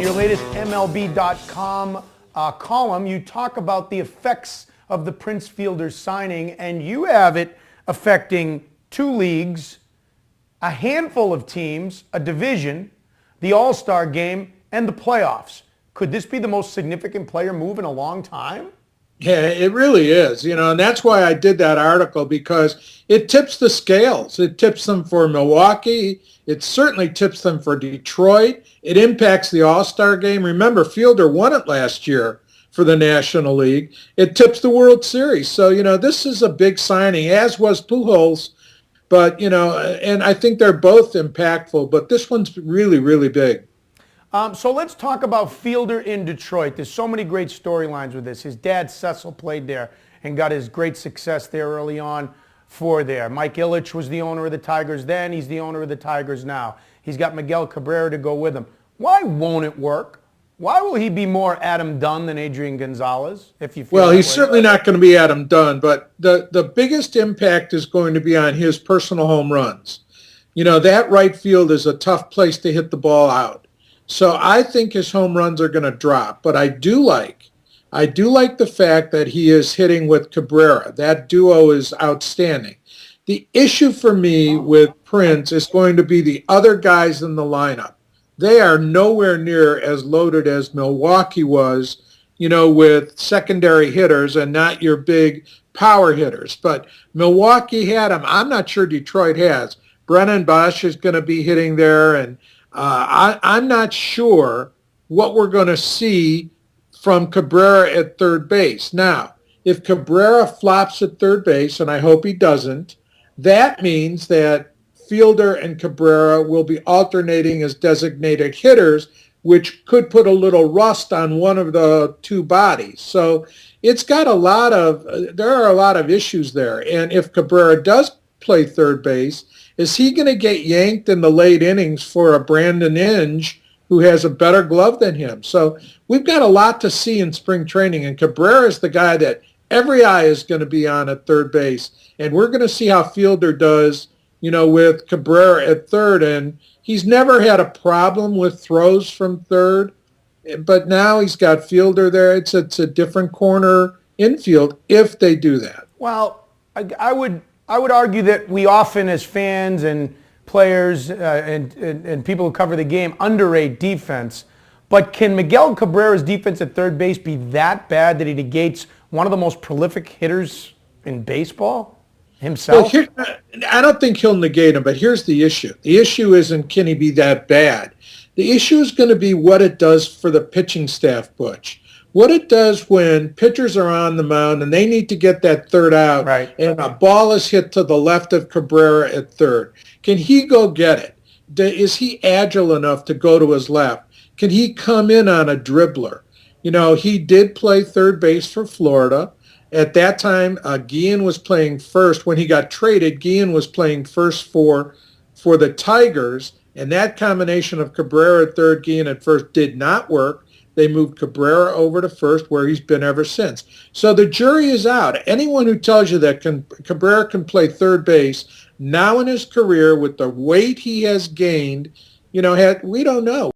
your latest MLB.com column, you talk about the effects of the Prince Fielder signing, and you have it affecting two leagues, a handful of teams, a division, the All-Star game, and the playoffs. Could this be the most significant player move in a long time? Yeah, it really is, and that's why I did that article, because it tips the scales. It tips them for Milwaukee. It certainly tips them for Detroit. It impacts the All-Star game. Remember, Fielder won it last year for the National League. It tips the World Series. So, this is a big signing, as was Pujols. But, and I think they're both impactful, but this one's really, really big. So let's talk about Fielder in Detroit. There's so many great storylines with this. His dad, Cecil, played there and got his great success there early on for there. Mike Ilitch was the owner of the Tigers then. He's the owner of the Tigers now. He's got Miguel Cabrera to go with him. Why won't it work? Why will he be more Adam Dunn than Adrian Gonzalez? If you feel well, he's certainly not going to be Adam Dunn, but the biggest impact is going to be on his personal home runs. That right field is a tough place to hit the ball out. So I think his home runs are going to drop, but I do like the fact that he is hitting with Cabrera. That duo is outstanding. The issue for me with Prince is going to be the other guys in the lineup. They are nowhere near as loaded as Milwaukee was, with secondary hitters and not your big power hitters. But Milwaukee had them. I'm not sure Detroit has. Brennan Bosch is going to be hitting there, and I'm not sure what we're going to see from Cabrera at third base. Now, if Cabrera flops at third base, and I hope he doesn't, that means that Fielder and Cabrera will be alternating as designated hitters, which could put a little rust on one of the two bodies. So it's got there are a lot of issues there. And if Cabrera does play third base, is he going to get yanked in the late innings for a Brandon Inge who has a better glove than him? So we've got a lot to see in spring training, and Cabrera is the guy that every eye is going to be on at third base. And we're going to see how Fielder does, with Cabrera at third. And he's never had a problem with throws from third, but now he's got Fielder there. It's a different corner infield if they do that. Well, I would argue that we often, as fans and players and people who cover the game, underrate defense. But can Miguel Cabrera's defense at third base be that bad that he negates one of the most prolific hitters in baseball himself? Well, I don't think he'll negate him, but here's the issue. The issue isn't can he be that bad. The issue is going to be what it does for the pitching staff, Butch. What it does when pitchers are on the mound and they need to get that third out, right, and a ball is hit to the left of Cabrera at third. Can he go get it? Is he agile enough to go to his left? Can he come in on a dribbler? He did play third base for Florida. At that time, Guillen was playing first. When he got traded, Guillen was playing first for the Tigers, and that combination of Cabrera at third, Guillen at first did not work. They moved Cabrera over to first, where he's been ever since. So the jury is out. Anyone who tells you that Cabrera can play third base now in his career with the weight he has gained, we don't know.